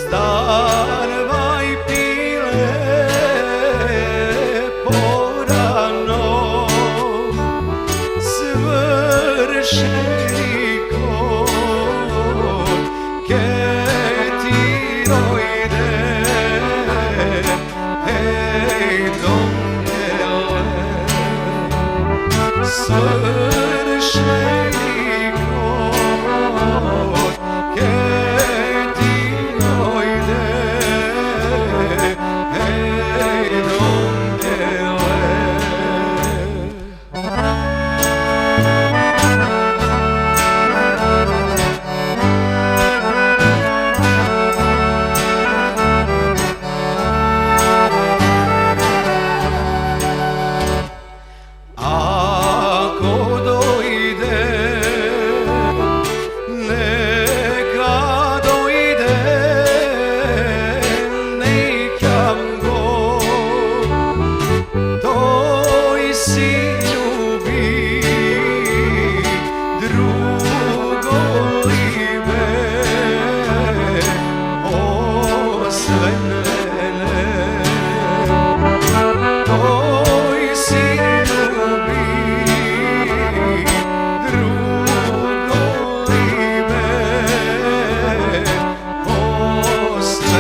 Starvaj pile porano, svršeni kod ketirojde, hej domnele, svršeni kod ketirojde, hej domnele. Ako dojde, neka dojde, nekam god, toj si ljubi, drugo libe, osvetljene, toj si ljubi, drugo libe, osvetljene.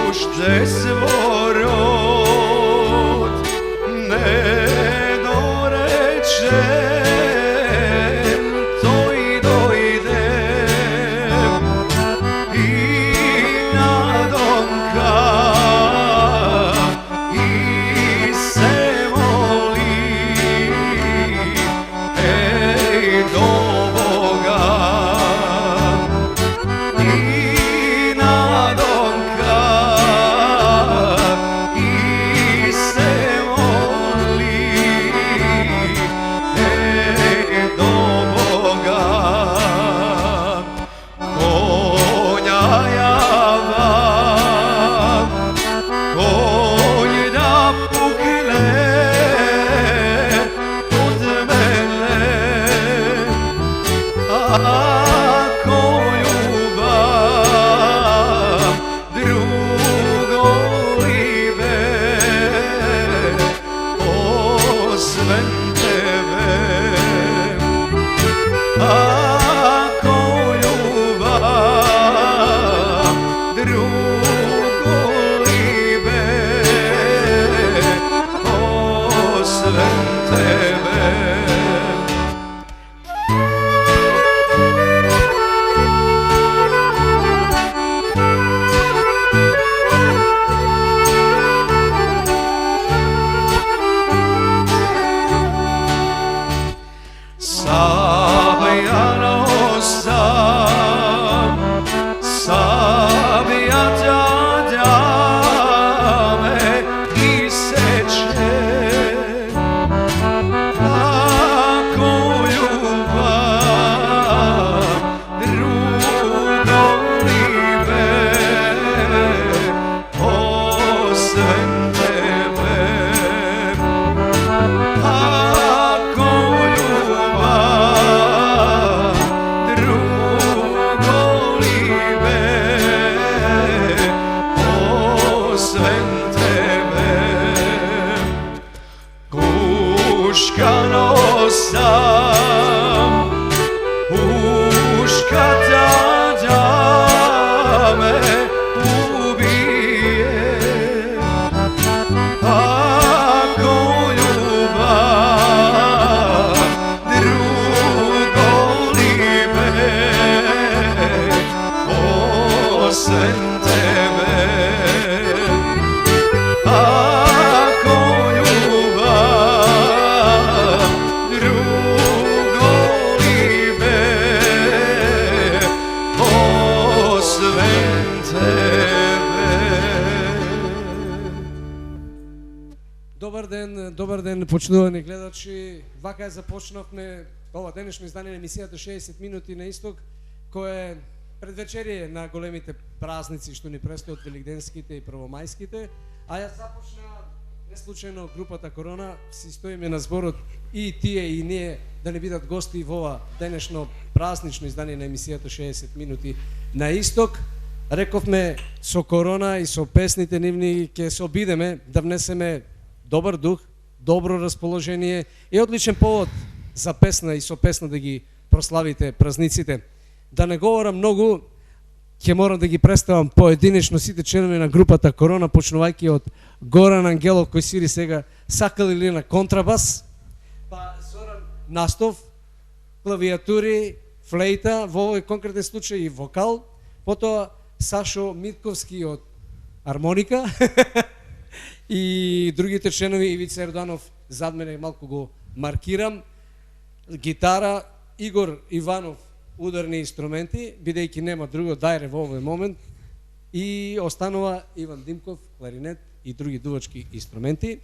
Ušte svorod nedorečen, to i dojdem i nadomka i se molim, ej do Boga i nadomka i se molim, ej do Boga. Konja javam, konj da pukne od mene, ako ljubav drugo libe, osven tebe. Ako ljubav drugo libe, osven tebe. Sabijano sam, sabija dada me iseče, ako ljubav drugo libe, osven tebe. Ako ljubav drugo libe, osven tebe. Uškano sam, uška tada me ubije, ako ljubav drugo libe, osven tebe. Ako ljubav drugo libe, osven tebe. Добар ден, почитувани гледачи. Вака започнавме ова денешно издание на емисијата 60 минути на исток. кое е предвечерие на големите празници што ни престојат, великденските и првомајските, а ја започна не случајно групата Корона, си стоиме на зборот и тие и ние да не бидат гости во ова денешно празнично издание на емисијата 60 минути на Исток. Рековме со Корона и со песните нивни ќе се обидеме да внесеме добар дух, добро расположение и одличен повод за песна и со песна да ги прославите празниците. Да не говорам многу, ќе морам да ги представам поединечно сите членови на групата Корона, почнувајќи од Горан Ангелов кој свири сега сакал или на контрабас, па Зоран Настов, клавиатури, флейта, во овој конкретен случај и вокал, потоа Сашо Митковски од армоника и другите членови, Ивица Ерданов зад мене малку го маркирам, гитара, Игор Иванов ударни инструменти, бидејќи нема друго дајре во овој момент, и останува Иван Димков, кларинет и други дувачки инструменти.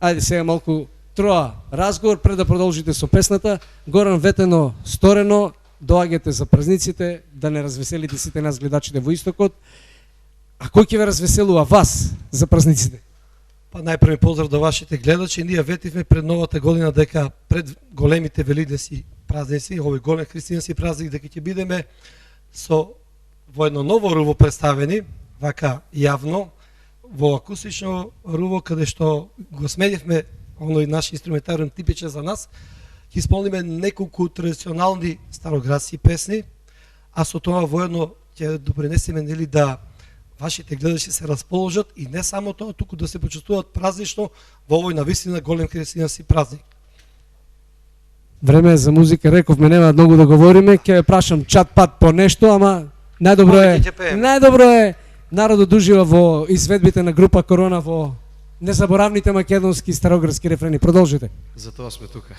Ајде сега малку троа разговор пред да продолжите со песната. Горан, ветено сторено, доаѓате за празниците, да не развеселите сите нас гледачите во Истокот. А кој ќе ве развеселува вас за празниците? Па најпрви поздрав до вашите гледачи. Ние ветивме пред новата година дека пред големите великденски празници, овој голем христијански празник, дека ќе бидеме во едно ново руво представени, вака јавно, во акустично руво, каде што го сменивме оној наш инструментариум типичен за нас, ќе исполниме неколку традиционални староградски песни, а со тоа воедно ќе допринесеме нели да вашите гледачи се расположат и не само тоа, туку да се почувствуваат празнично во овој навистина голем христијански празник. Време е за музика, рековме нема многу да говориме, ќе ве прашам чат пат по нешто, ама најдобро е народот да ужива во изведбите на група Корона во незаборавните македонски староградски рефрени. Продолжите. За тоа сме тука.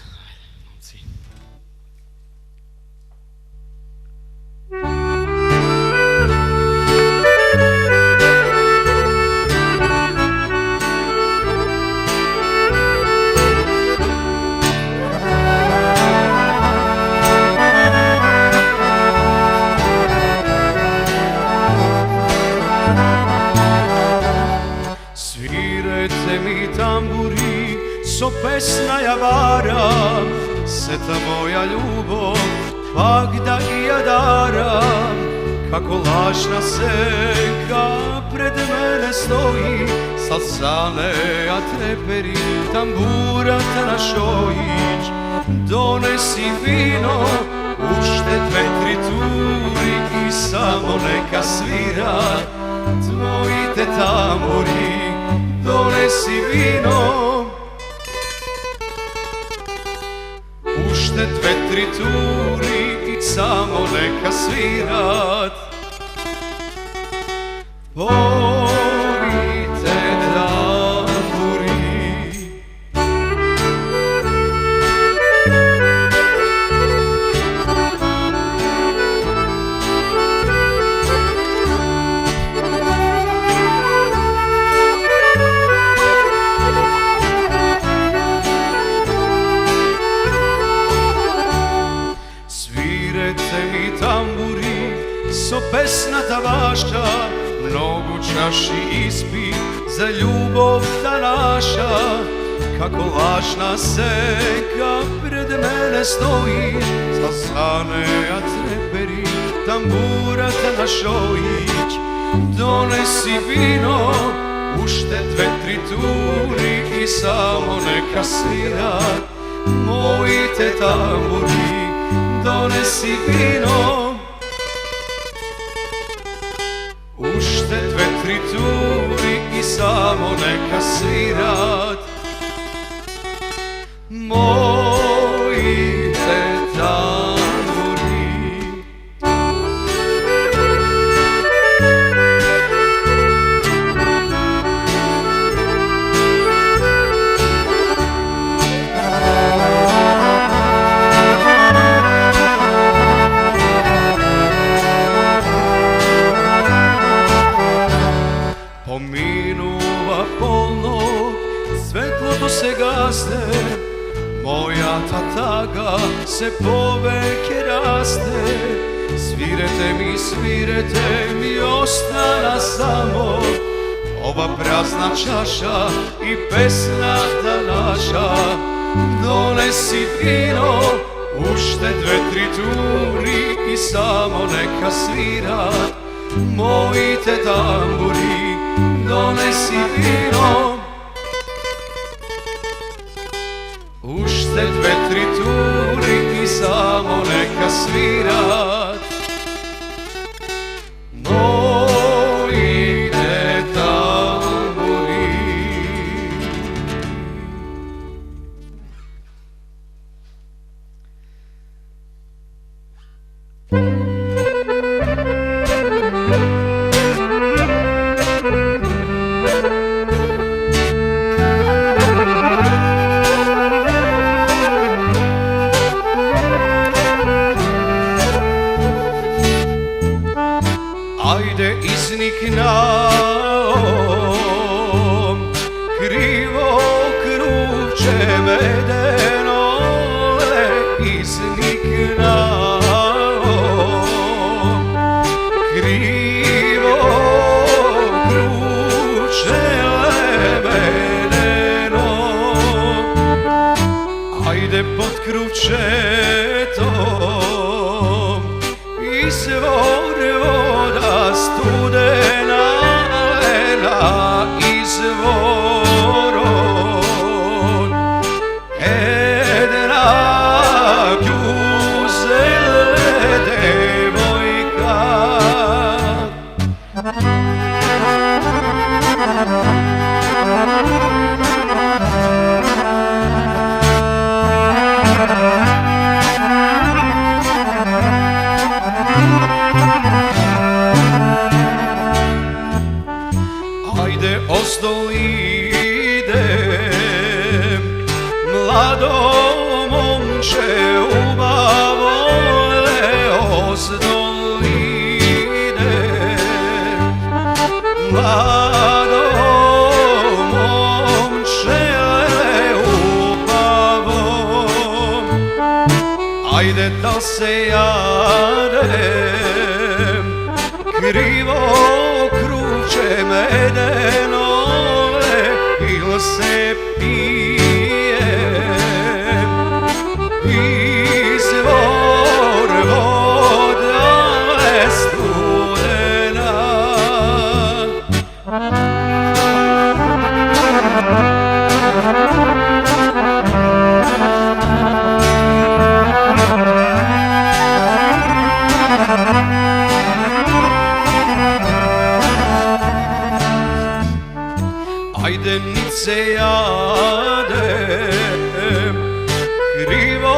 Со песна ја барам, сета моја љубов, пак да ги ја дарам. Како лажна сенка пред мене стои, салцане ја трепери, тамбурата на шоич. Донеси вино, уште 2-3 тури и само нека свира твоите тамбури. Донеси вино, уште 2-3 тури и само нека свират твоите тамбури. Со песната ваша многу чаши испи за љубовта наша. Како лажна сенка пред мене стои, салцане ја трепери, тамбурата на шоич. Донеси вино, уште 2-3 тури и само нека свират моите тамбури. Донеси вино, уште 2-3 тури и само нека свират моите тамбури. Поминува полнок, светлото се гасне, мојата тага се повеќе расте. Svirete mi ostana samo ova prazna čaša i pesnata naša. Donesi vino, ušte 2-3 turi i samo neka svira moji te tamburi. Donesi vino, ušte 2-3 turi i samo neka svira moji te tamburi. Ajde iznik nam, krivo kruvče medeno, iznik nam, krivo kruvče medeno. Ajde pod kruvčetom izvor voda studena lena izvorom jedna gjuzele devojka. Ajde ozdol idem, mlado momče ubavole, ozdol idem, mlado momče ubavom. Ajde da se jadem, krivo kruvče medeno ili se pijem, izvor voda studena. Ajde nit se jadem, krivo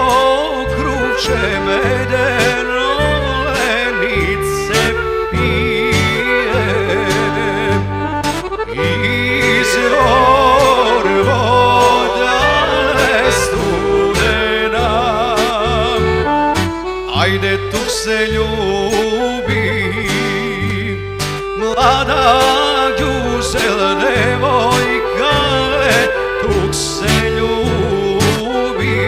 kruvče medeno, nit se pijem, izvor voda studena. Ajde tu se ljubim, mlada gjusel devojka, tuk se ljubi,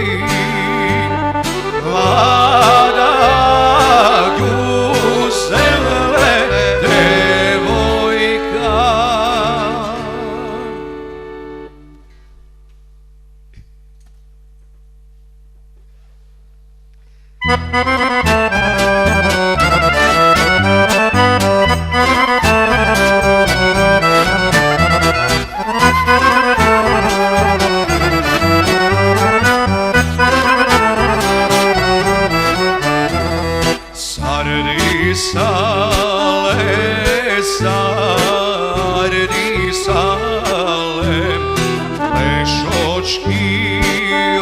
mlada gjusel devojka. Sardi sale, lešočki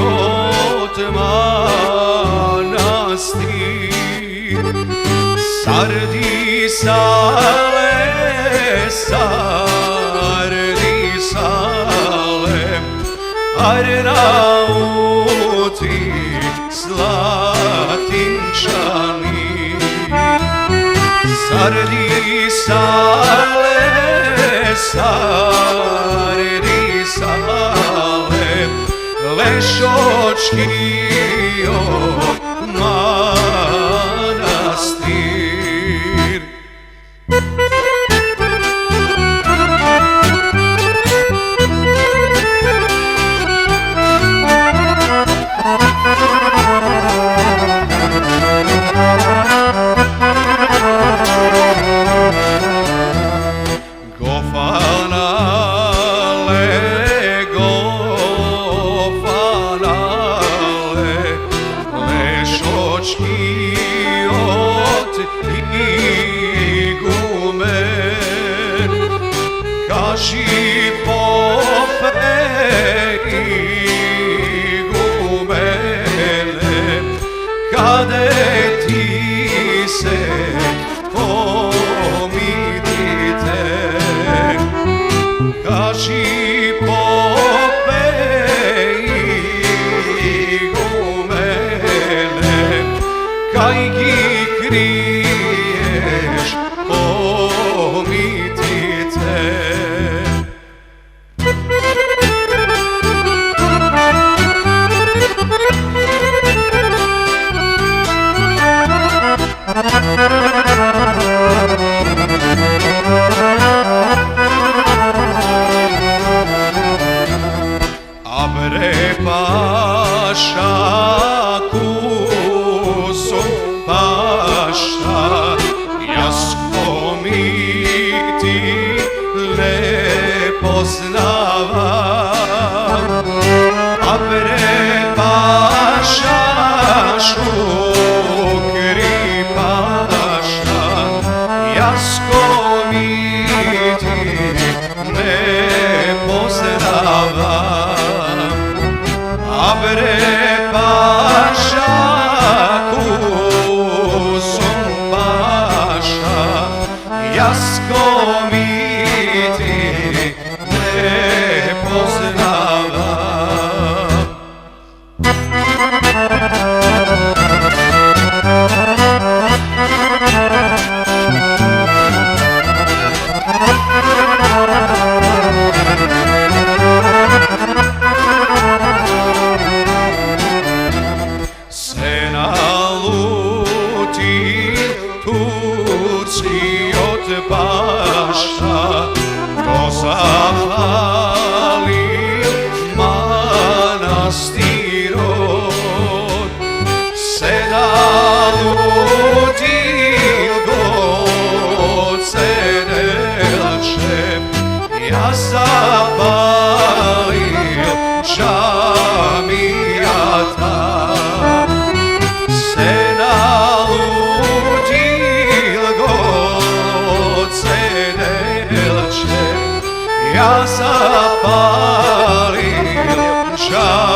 od manastir. Sardi sale, Arnauti Slatinčani. Sardi sale, lešočki od manastir. Kaži pope igumene, kade ti se pomirite. Kaži pope igumene, kaj gi kriješ pomitite. Abre paša kusum paša, jasko mi ti le poznavam. Abre paša šukri paša, jasko mi ti ne poznavam. Abre paša kusum paša, jasko mi ti ne poznavam. Se naluti Turci od paša, ko zahvalil manastirod. Se nalutil Goce Delčev, ja zapalil džamijata. Se nalutil Goce Delčev, ja zapalil džamijata.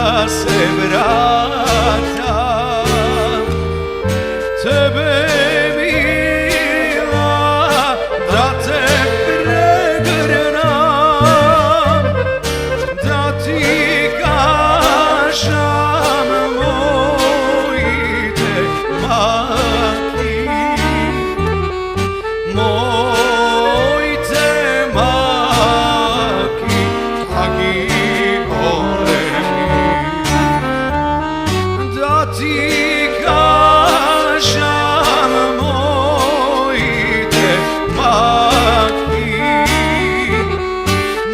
da se vraćam, tebe mila, da te pregrnam, da ti kažem mojte maki, mojte maki, dragi golemi, da ti kažem mojte maki,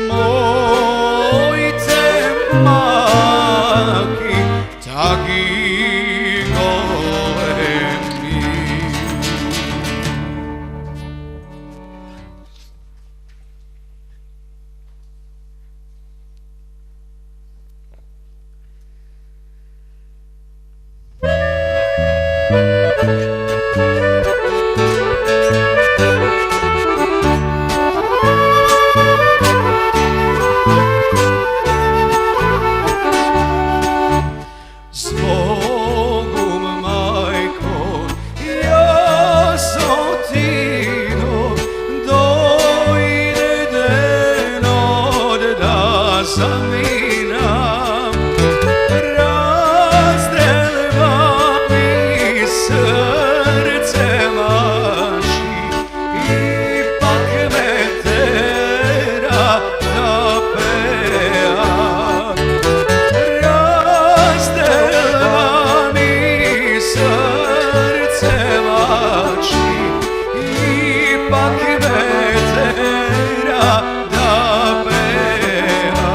mojte maki, dragi golemi. Zbogom, majko, ja sam otido, dojde den da zaminam, razdrelva mi srce maši, ipak me tera da pevam. Razdrelva mi srce maši, ipak me tera da pevam.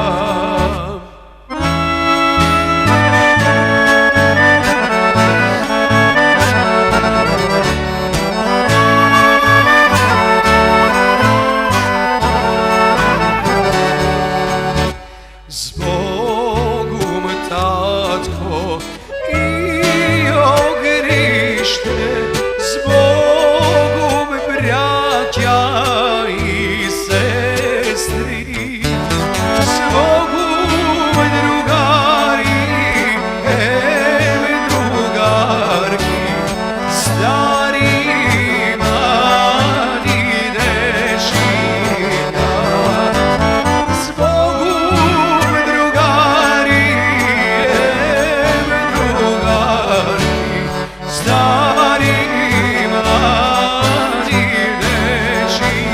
Zbogom, tatko, i ogrište, zbogom, braća i sestri, zbogom, drugari, drugarki, stari mladi dečina, zbogom, drugari, drugarki, stari mladi dečina.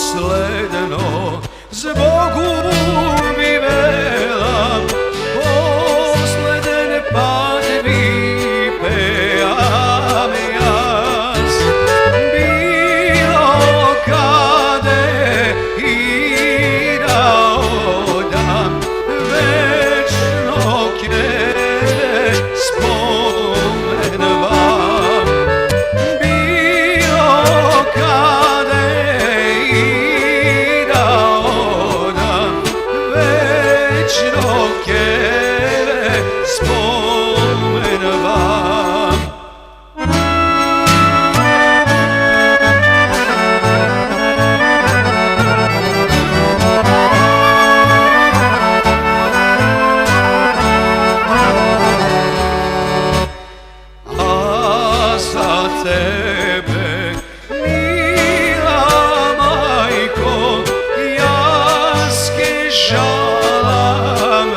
Zaposledno zbogu mi velam, posleden pad mi pejam jas, bilo kade i da odam, večno kjeve spomen vam. Bilo kade i da odam, večno kjeve spomen vam. A za tebe, mila majko, jaske žalam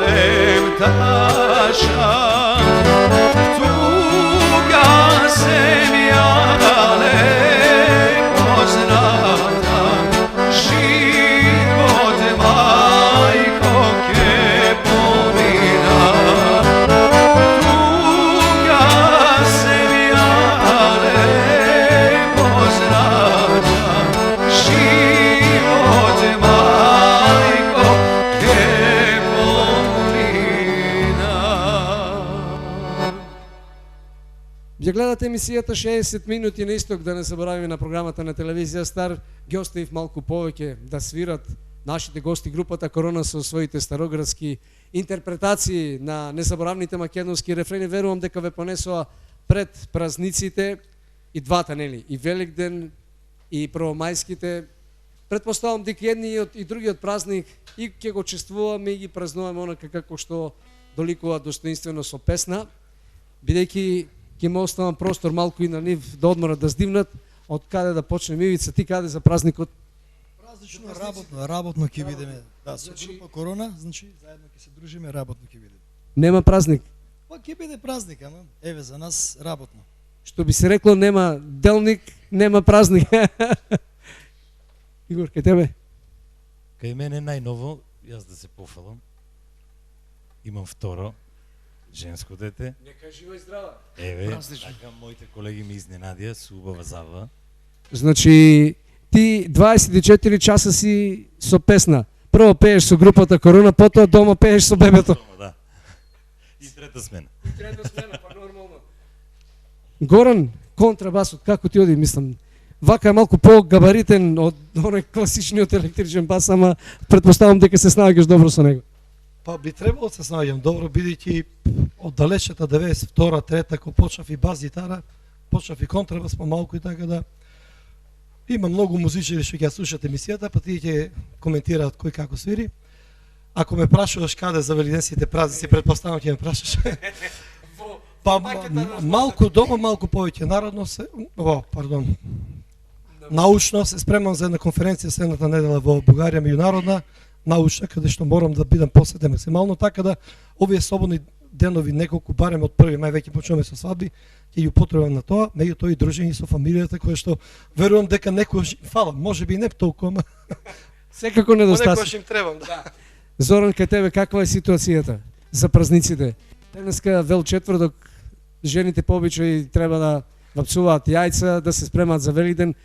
emtašam, tuga zemlja lepo znata, život majko ke pomina, tuga zemlja lepo znata, život majko ke pomina. Ја гледате емисијата 60 минути на исток, да не заборавиме на програмата на телевизија Стар, ги оставив малку повеќе да свират нашите гости групата Корона со своите староградски интерпретации на незаборавните македонски рефрени, верувам дека ве понесоа пред празниците и двата, нели, и Великден и првомајските. Претпоставам дека едниот и другиот празник и ќе го чествуваме и ги празнуваме онака како што доликува достоинствено со песна, бидејќи ќе ме оставам простор малку и на нив да одморат да здивнат. Од каде да почнем, Ивица, ти каде за празникот? Празлично, работно ќе видиме. Да, со група Корона, значи заедно ќе се дружиме, работно ќе видиме. Нема празник. Па ќе биде празник, ама еве за нас работно. Што би се рекло, нема делник, нема празник. Игор, кај тебе? Кај мене најново, јас да се пофалам. Имам второ, женско дете. Нека жива и здрава. Еве, така моите колеги ми изненадија, со убава забава. Значи, ти 24 часа си со песна. Прво пееш со групата Корона, потоа дома пееш со бебето. Да. И трета смена. Трета смена, па нормално. Горан, контрабасот, како ти оди, мислам? Вака е малку по-габаритен од оној класичниот електричен бас, ама претпоставам дека се снаоѓаш добро со него. Па би требало да се снаоѓам добро, бидејќи од далечната 92-та, трета, кога почнав и бас гитара, почнав и контрабас помалку и така да има многу музичари што ќе слушат емисијата, па тие ќе коментираат кој како свири. Ако ме прашуваш каде за великденските празници, претпоставам ќе ме прашаш. Па малку дома, малку повеќе народно се, научно се спремам за една конференција следната недела во Бугарија меѓународна, научна, каде што морам да бидам посетен максимално, така да овие слободни денови, неколку барем од 1 мај веќе почнуваме со свадби, ќе ги употребам на тоа, меѓутоа и дружење со фамилијата, кое што верувам дека некојаш фала, можеби не толку, ама секако недостатъци. некојаш им требам, да. Зоран, кај тебе каква е ситуацијата за празниците? Денеска вел четврток, жените по обичај треба да вапцуваат јајца, да се спремаат за Великден.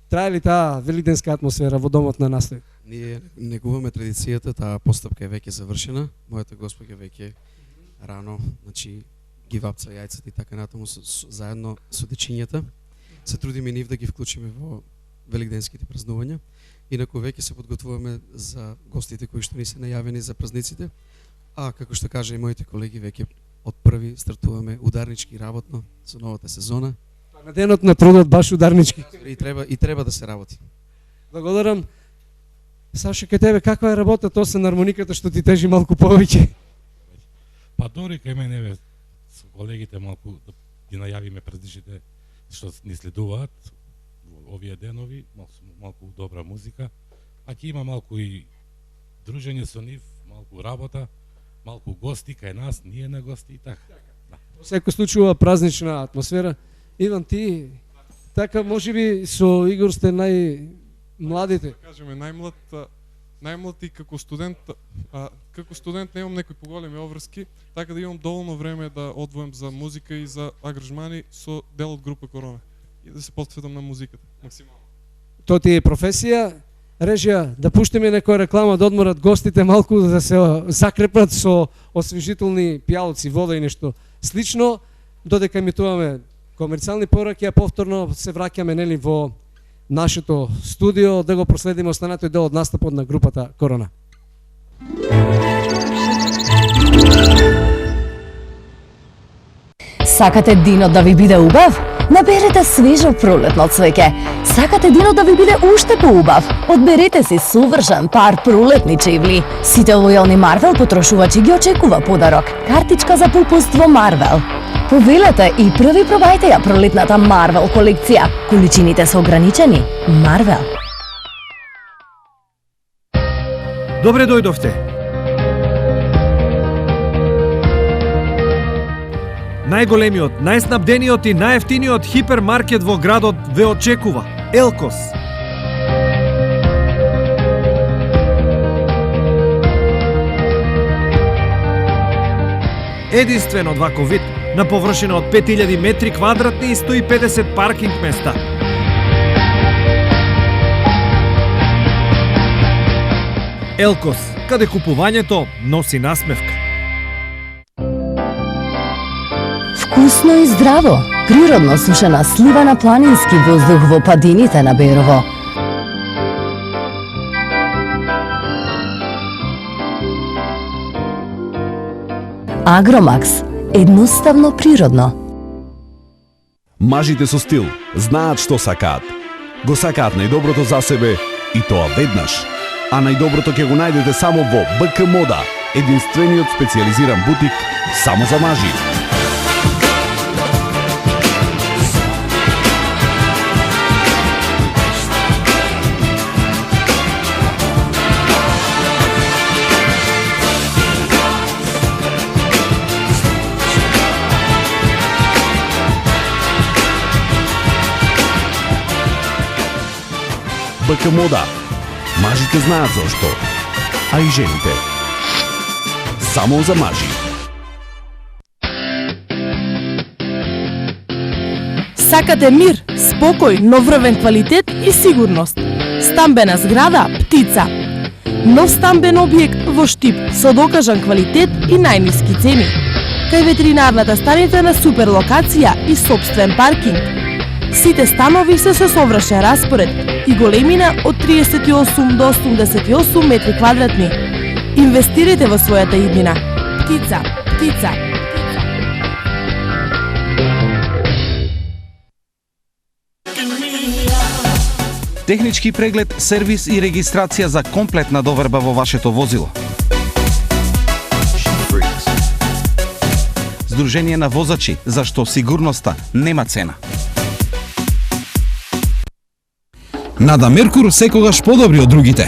Трае ли таа великденска атмосфера во домот на Настој? Ние негуваме традицијата, таа постапка е веќе завршена. Мојата госпоѓа веќе рано, значи ги вапца јајцата и така натаму заедно со дечињата. Се трудиме и нив да ги вклучиме во великденските празнувања. Инаку веќе се подготвуваме за гостите кои што ни се најавени за празниците. А како што кажа и моите колеги, веќе од први стартуваме ударнички работно со новата сезона. На денот на трудот баш ударнички. И треба да се работи. Благодарам. Саша, кај тебе каква е работата освен армониката што ти тежи малку повеќе? Па дори кај мене еве со колегите малку да ги најавиме празниците што ни следуваат во овие денови, малку добра музика, а ќе има малку и дружење со нив, малку работа, малку гости кај нас, ние на гости и така. Да. Во секој случај празнична атмосфера. Иван, ти така можеби со Игор сте најмладите. Кажеме најмлад и како студент, како студент немам некои поголеми обврски, така да имам доволно време да одвоем за музика и за ангажмани со дел од група Корона и да се посветам на музиката максимално. Тоа ти е професија. Режија, да пуштиме некоја реклама да одморат гостите малку да се закрепнат со освежителни пијалци, вода и нешто слично, додека емитуваме комерцијални пораки, а повторно се враќаме нели во нашето студио да го проследиме останатиот дел од настапот на групата Корона. Сакате денот да ви биде убав? Наберете свежо пролетно цвеќе. Сакате денот да ви биде уште поубав? Одберете си совршен пар пролетни чевли. Сите лојални Марвел потрошувачи ги очекува подарок. Картичка за попуст во Марвел. Повелете и први пробајте ја пролетната Марвел колекција. Количините се ограничени. Марвел. Добре дојдовте. Најголемиот, најснабдениот и најефтиниот хипермаркет во градот ве очекува. Елкос. Единствен од ваков вид, на површина од 5000 метри квадратни и 150 паркинг места. Елкос, каде купувањето носи насмевка. Вкусно и здраво, природно сушена слива на планински воздух во падините на Берово. Агромакс. Едноставно природно. Мажите со стил знаат што сакаат. Го сакаат најдоброто за себе и тоа веднаш. А најдоброто ќе го најдете само во БК Мода, единствениот специјализиран бутик само за мажи. БК Мода. Мажите знаат зошто, а и жените. Само за мажи. Сакате мир, спокој, но врвен квалитет и сигурност. Стамбена зграда Птица. Нов стамбен објект во Штип со докажан квалитет и најниски цени. Кај ветеринарната станица на супер локација и собствен паркинг. Сите станови се со совршен распоред и големина од 38 до 88 метри квадратни. Инвестирайте во својата иднина. Птица, Птица. Технички преглед, сервис и регистрација за комплетна доверба во вашето возило. Сдружение на возачи, зашто сигурноста нема цена. Нада Меркур секогаш подобри од другите.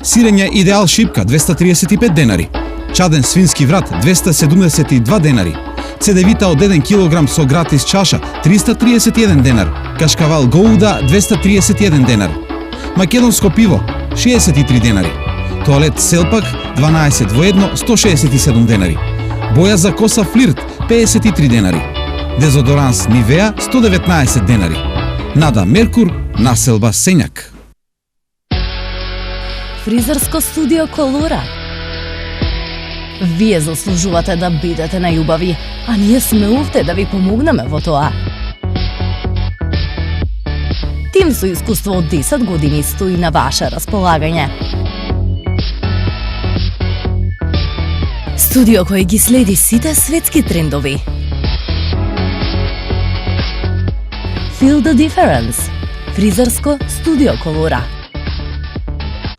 Сирење Идеал шипка 235 денари. Чаден свински врат 272 денари. Цедевита од 1 килограм со гратис чаша 331 денар. Кашкавал Гоуда 231 денар. Македонско пиво 63 денари. Тоалет Селпак 12 во 1 167 денари. Боја за коса Флирт 53 денари. Дезодоранс Нивеа 119 денари. Нада Меркур, населба Сењак. Фризерско студио Колура. Вие заслужувате да бидете најубави, а ние сме овде да ви помогнеме во тоа. Тим со искуство од 10 години стои на ваше располагање. Студио кој ги следи сите светски трендови. Feel the difference. Фризерско студио Колура.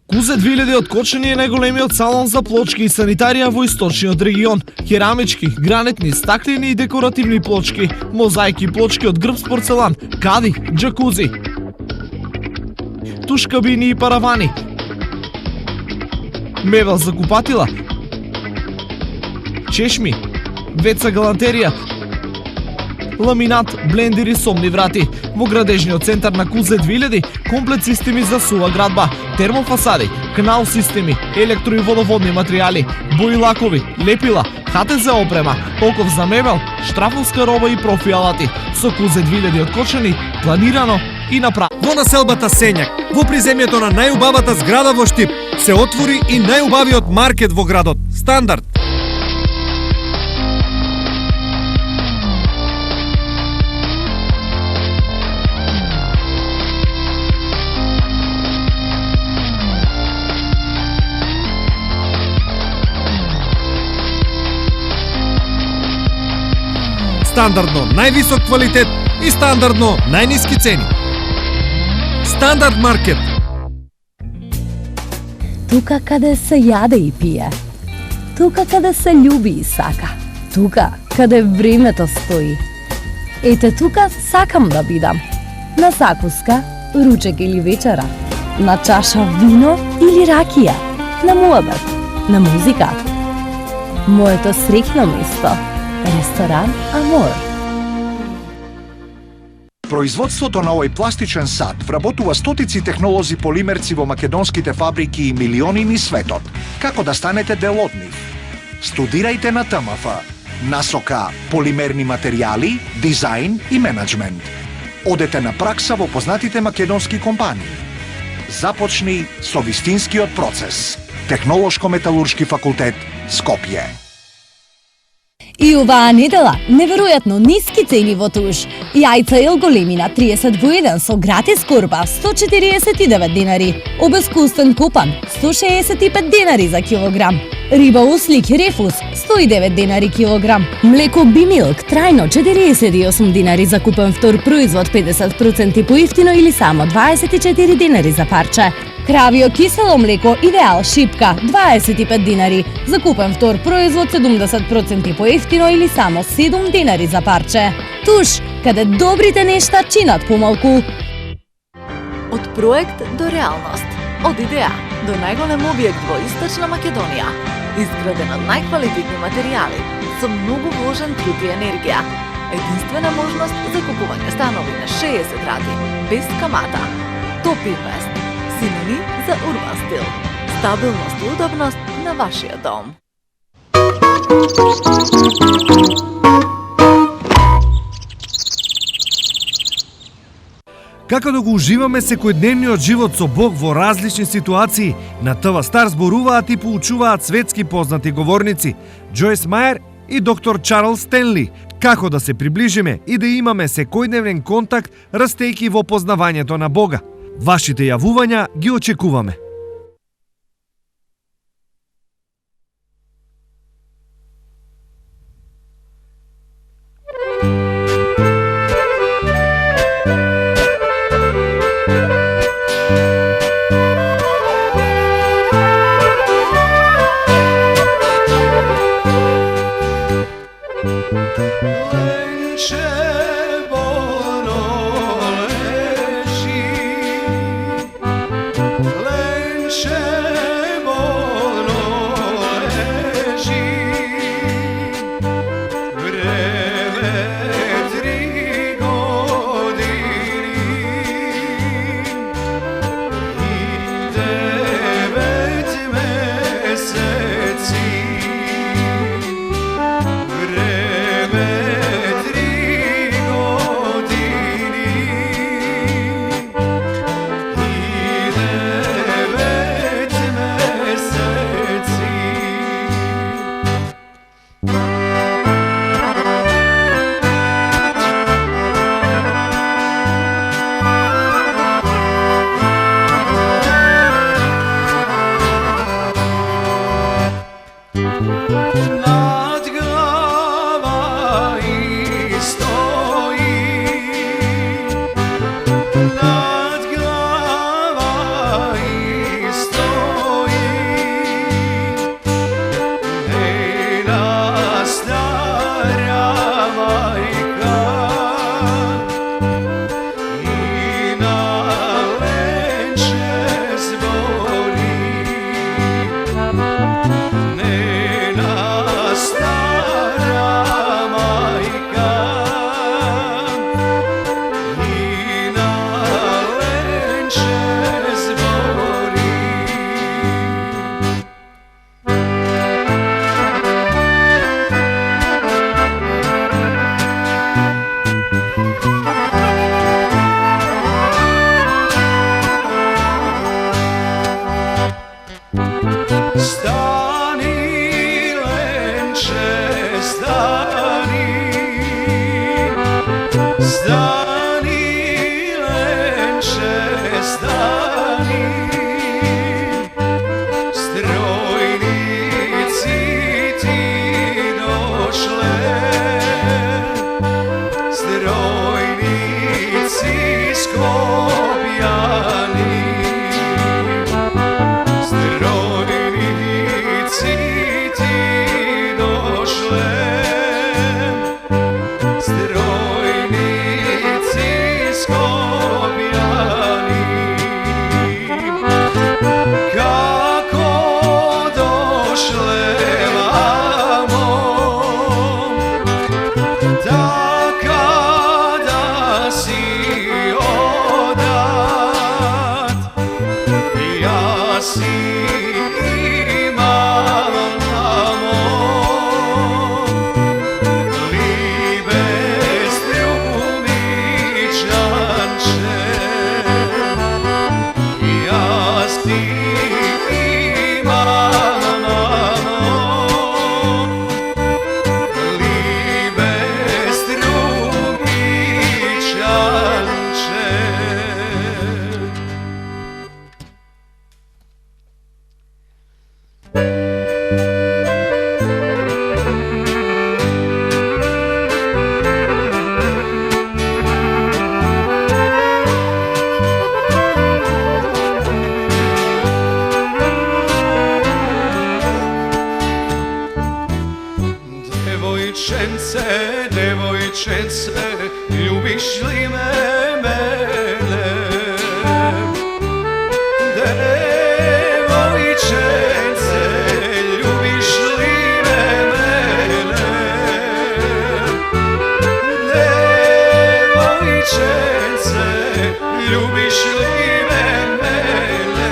Кузе 2000 од Кочани е најголемиот салон за плочки и санитарија во источниот регион. Керамички, гранитни, стаклени и декоративни плочки, мозаики плочки од грб порцелан, кади, џакузи, туш кабини и паравани, мебел за купатила, чешми, веца галантерија, ламинат, блендери, сомни врати. Во градежниот центар на Кузе 2000, комплет системи за сува градба, термофасади, канал системи, електро и водоводни материјали, бои лакови, лепила, ХТЗ опрема, оков за мебел, штрафовска роба и профи алати. Со Кузе 2000 од Кочани, планирано и направено. Во населбата Сењак, во приземјето на најубавата зграда во Штип, се отвори и најубавиот маркет во градот, Стандард. Стандардно највисок квалитет и стандардно најниски цени. Стандард маркет. Тука каде се јаде и пие. Тука каде се љуби и сака. Тука каде времето стои. Ете тука сакам да бидам. На закуска, ручек или вечера. На чаша вино или ракија. На муабет, на музика. Моето среќно место. Ресторан Амор. Производството на овој пластичен сад вработува стотици технолози полимерци во македонските фабрики и милиони низ светот. Како да станете дел од нив? Студирајте на ТМФ. Насока полимерни материјали, дизајн и менеджмент. Одете на пракса во познатите македонски компании. Започни со вистинскиот процес. Технолошко-металуршки факултет Скопје. И оваа недела, неверојатно ниски цени во туш. Јајца ел големина 30 во 1 со гратис корпа 149 денари. Обескустен купан 165 денари за килограм. Риба услик рефус 109 денари килограм. Млеко Бимилк трајно 48 денари за купен втор производ 50% поевтино или само 24 денари за парче. Кравио кисело млеко Идеал шипка 25 денари за купен втор производ 70% поевтино или само 7 денари за парче. Туш, каде добрите нешта чинат помалку. Од проект до реалност. Од идеја до најголем објект во Источна Македонија. Изграден од најквалитетни материјали, со многу вложен труд и енергија. Единствена можност за купување станови на 60 рати, без камата. Топ Инвест. Синоним за урбан стил. Стабилност и удобност на вашиот дом. Како да го уживаме секојдневниот живот со Бог во различни ситуации, на ТВ Стар зборуваат и поучуваат светски познати говорници Джойс Мајер и доктор Чарлс Стенли, како да се приближиме и да имаме секојдневен контакт, растејќи во познавањето на Бога. Вашите јавувања ги очекуваме. Lenče bono leži, Devojčence, devojčence, ljubiš li me mene? Devojčence, ljubiš li me mene? Devojčence, ljubiš li me mene?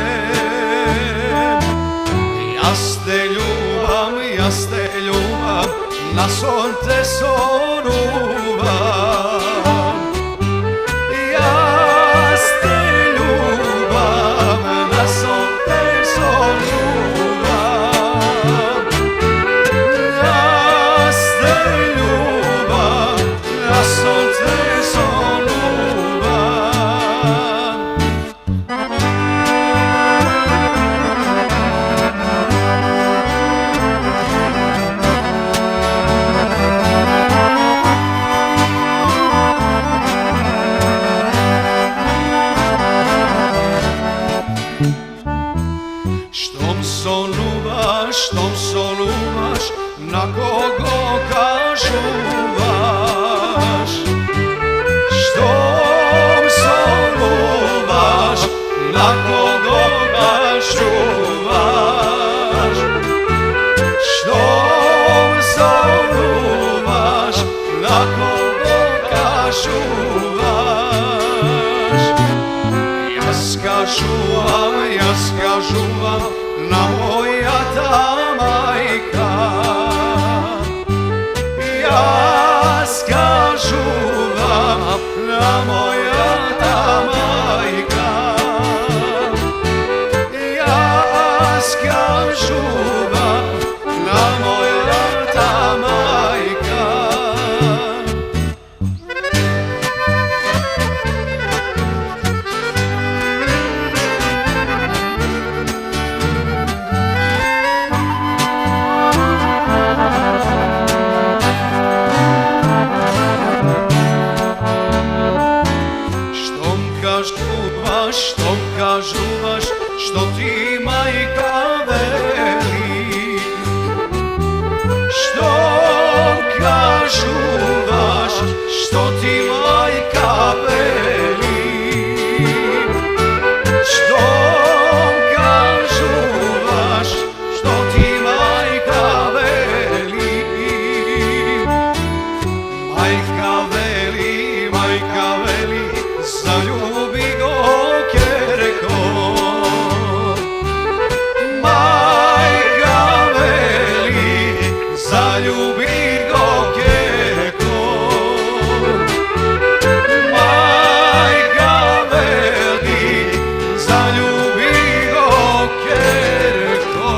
Ja te ljubam, na son te sonuvam. Ja te ljubam, na son te sonuvam. Ja te ljubam, na son te sonuvam. Štom sonuvaš, na kogo kažuvaš? Štom sonuvaš, na kogo kažuvaš? Štom sonuvaš, na kogo kažuvaš? Ja skažuvam, na moja ta majka. Ja skažuvam, na moja ta majka. Ja skažuvam, na moja ta majka. Štom kažuvaš, što ti majka veli? Štom kažuvaš, što ti majka veli? Štom kažuvaš, što ti majka veli? Majka veli, zaljubi go kerko. Majka veli, zaljubi go kerko. Majka veli, zaljubi go kerko.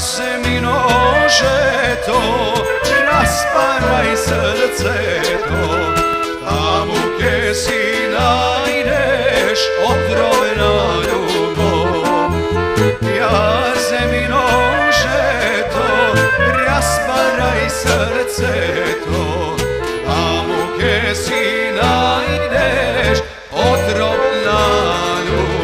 Nožeto, rasparaj srceto, tamo gdje si najdeš otrov na ljubav. Jaze mi nožeto, rasparaj srceto, tamo gdje si najdeš otrov na ljubav.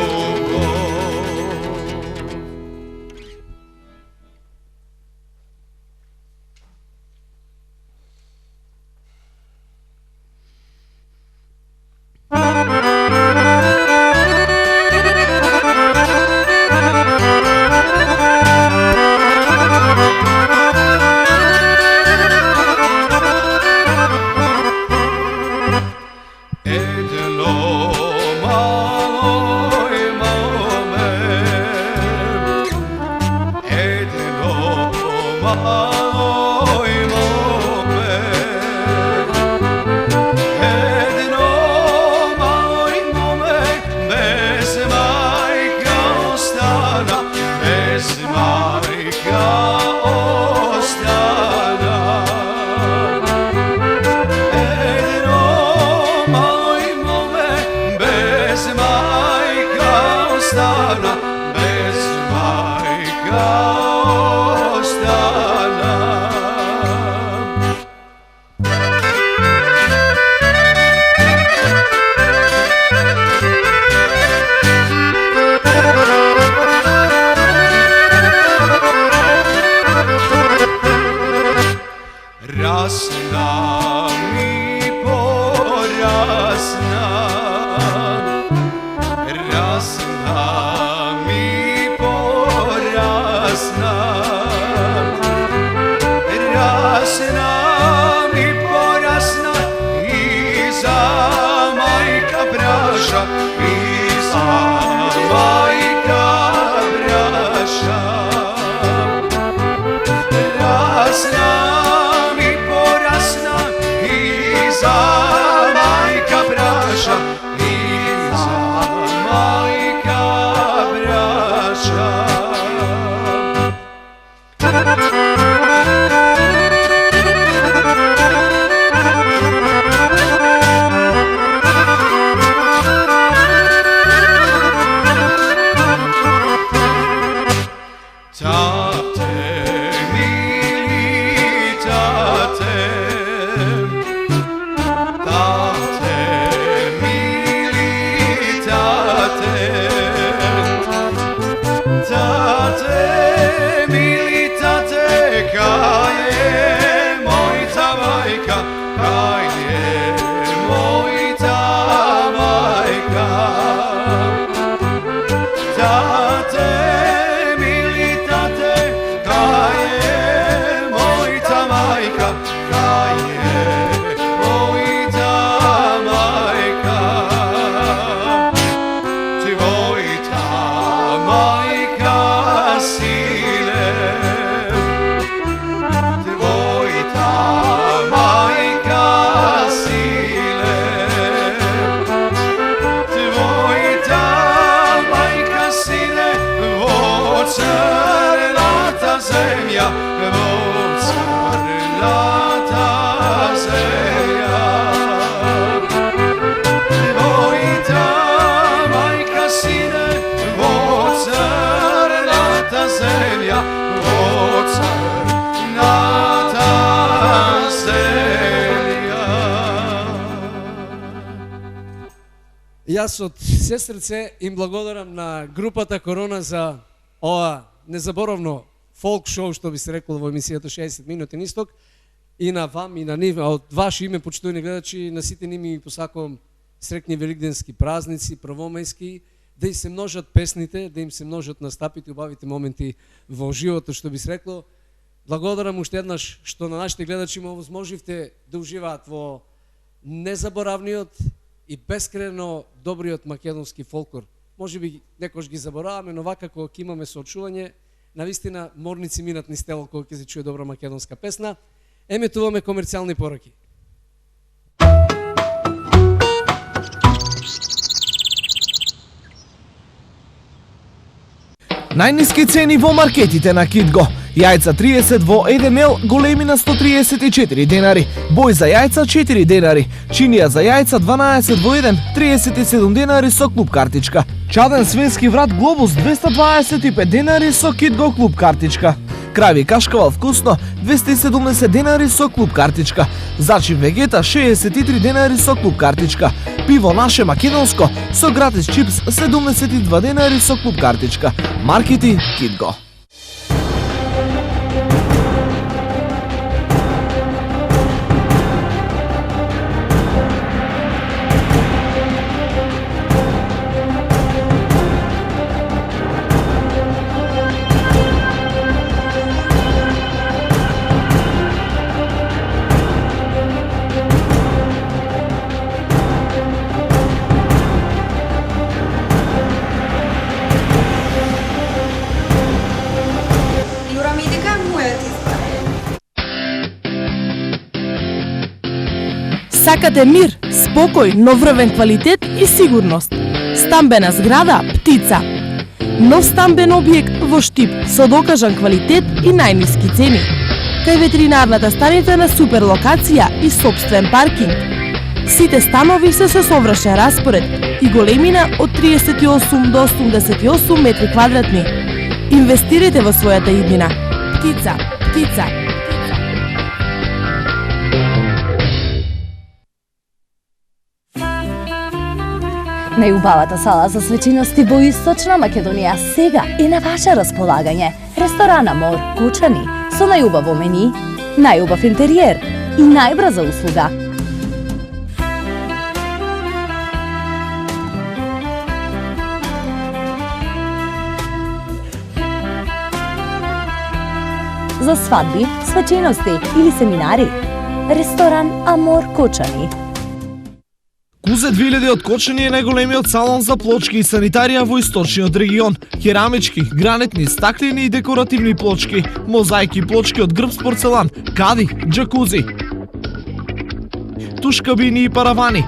Јас од се срце им благодарам на групата Корона за ова незаборавно фолк шоу, што би се рекло во емисијата 60 минути нисток, и на вам и на нив, а од ваше име, почитувани гледачи, на сите ними ми посакувам среќни великденски празници, првомајски, да им се множат песните, да им се множат настапите, убавите моменти во животот, што би се рекло. Благодарам уште еднаш што на нашите гледачи му возможивте да уживаат во незаборавниот и бескрајно добриот македонски фолклор. Може би некош ги забораваме, но вака кога ќе имаме соочување, навистина морници минат низ тело кога ќе се чуе добра македонска песна. Емитуваме комерцијални пораки. Најниски цени во маркетите на Китго. Јајца 30 во 1 ел, големи на 134 денари. Бој за јајца 4 денари. Чинија за јајца 12 во 1, 37 денари со клуб картичка. Чаден свински врат глобус 225 денари со Китго клуб картичка. Крави кашкавал вкусно 270 денари со клуб картичка. Зачин вегета 63 денари со клуб картичка. Пиво наше македонско со гратис чипс 72 денари со клуб картичка. Маркети Китго. Сакате мир, спокој, но врвен квалитет и сигурност. Стамбена зграда Птица. Нов стамбен објект во Штип со докажан квалитет и најниски цени. Кај ветеринарната станица на супер локација и собствен паркинг. Сите станови се со совршен распоред и големина од 38 до 88 метри квадратни. Инвестирайте во својата иднина. Птица, Птица. Најубавата сала за свечиности во Источна Македонија сега е на ваше располагање. Ресторан Амор Кучани со најубаво мени, најубав интериер и најбрза услуга. За свадби, свечености или семинари, ресторан Амор Кучани. Кузе 2000 од Кочани е најголемиот салон за плочки и санитарија во источниот регион. Керамички, гранитни, стаклени и декоративни плочки, мозаики плочки од грб порцелан, кади, џакузи, туш кабини и паравани,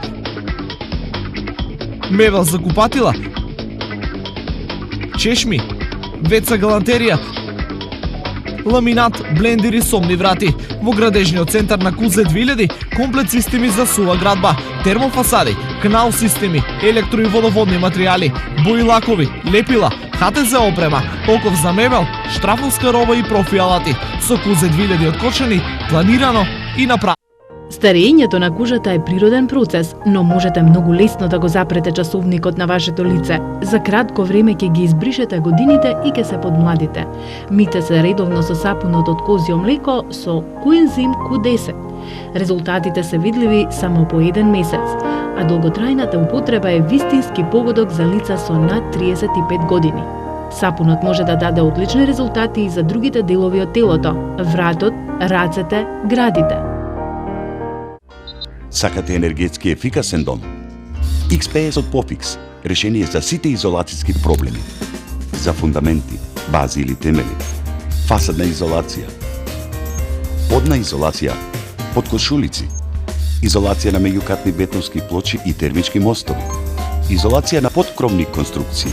мебел за купатила, чешми, веца галантерија, ламинат, блендери, сомни врати. Во градежниот центар на Кузе 2000, комплет системи за сува градба, термофасади, канал системи, електро и водоводни материјали, бои лакови, лепила, ХТЗ опрема, оков за мебел, штрафовска роба и профи алати. Со Кузе 2000 од Кочани, планирано и направено. Старењето на кожата е природен процес, но можете многу лесно да го запрете часовникот на вашето лице. За кратко време ќе ги избришете годините и ќе се подмладите. Мите се редовно со сапунот од козјо млеко со коензим Q10. Резултатите се видливи само по 1 месец, а долготрајната употреба е вистински погодок за лица со над 35 години. Сапунот може да даде одлични резултати и за другите делови од телото, вратот, рацете, градите. Сакате енергетски ефикасен дом? XPS од Pofix, решение за сите изолацијски проблеми. За фундаменти, бази или темели, фасадна изолација, подна изолација, подкошулици, изолација на меѓукатни бетонски плочи и термички мостови, изолација на подкровни конструкции,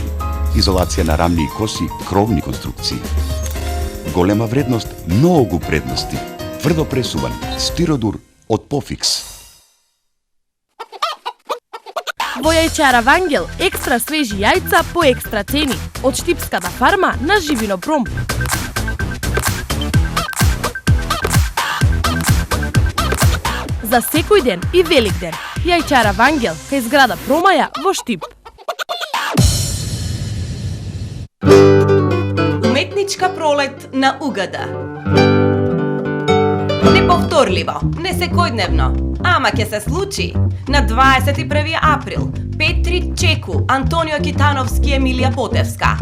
изолација на рамни и коси кровни конструкции. Голема вредност, многу предности. Тврдо пресуван, стиродур од Pofix. Во јајчара Вангел, екстра свежи јајца по екстра цени. Од Штипската фарма на Живинопром. За секој ден и велик ден. Јајчара Вангел, кај зграда Промаја во Штип. Уметничка пролет на Угада. Неповторливо, не секојдневно, ама ќе се случи. На 21 април, Петри Чеку, Антонио Китановски, Емилија Потевска.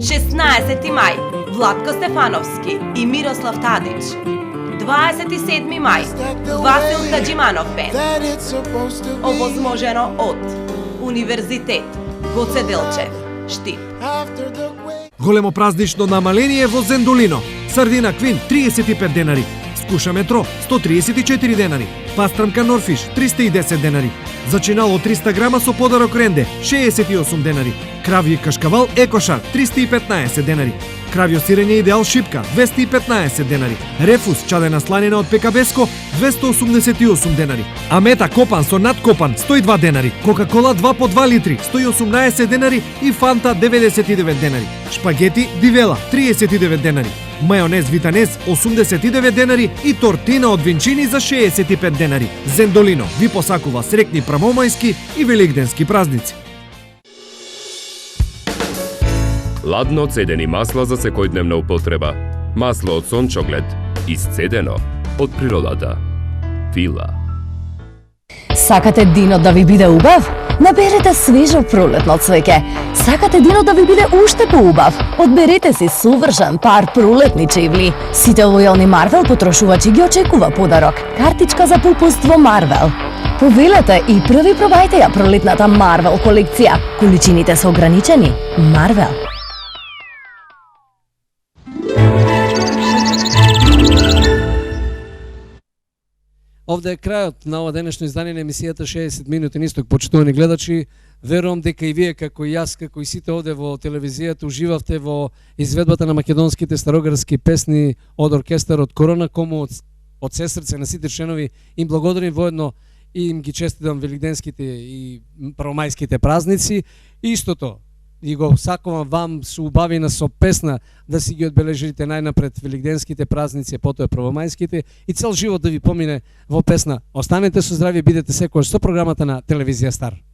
16 мај, Владко Стефановски и Мирослав Тадич. 27 мај, Васил Хаджиманов бенд. Овозможено од Универзитет Гоце Делчев, Штип. Големо празнично намаление во Зендолино. Сардина Квин 35 денари. Куша метро 134 денари. Пастрамка Норфиш 310 денари. Зачинало 300 грама со подарок ренде 68 денари. Кравје кашкавал Екошар 315 денари. Кравјо сирење Идеал шипка 215 денари. Рефус чадена сланина од Пекабеско 288 денари. Амета копан со надкопан 102 денари. Кока-кола 2 по 2 литри 118 денари и Фанта 99 денари. Шпагети Дивела 39 денари. Мајонез Витанез 89 денари и тортина од винчини за 65 денари. Зендолино ви посакува среќни правомајски и великденски празници. Ладно цедени масла за секојдневна употреба. Масло од сончоглед, исцедено од природата. Фила. Сакате денот да ви биде убав? Наберете свежо пролетно цвеќе. Сакате денот да ви биде уште поубав? Одберете си совршен пар пролетни чевли. Сите лојални Марвел потрошувачи ги очекува подарок. Картичка за попуст во Марвел. Повелете и први пробајте ја пролетната Марвел колекција. Количините се ограничени. Марвел. Овде е крајот на ова денешно издание на емисијата 60 минути на исток, почитувани гледачи. Верувам дека и вие, како и јас, како и сите овде во телевизијата, уживавте во изведбата на македонските старогарски песни од оркестарот Корона, кому од се срце на сите членови им благодарим воедно и им ги честитам великденските и првомајските празници. Истото, и го сакувам вам со убавина со песна да си ги одбележите најнапред великденските празници, потоа првомајските и цел живот да ви помине во песна. Останете со здравје, бидете секојаш со програмата на Телевизија Стар.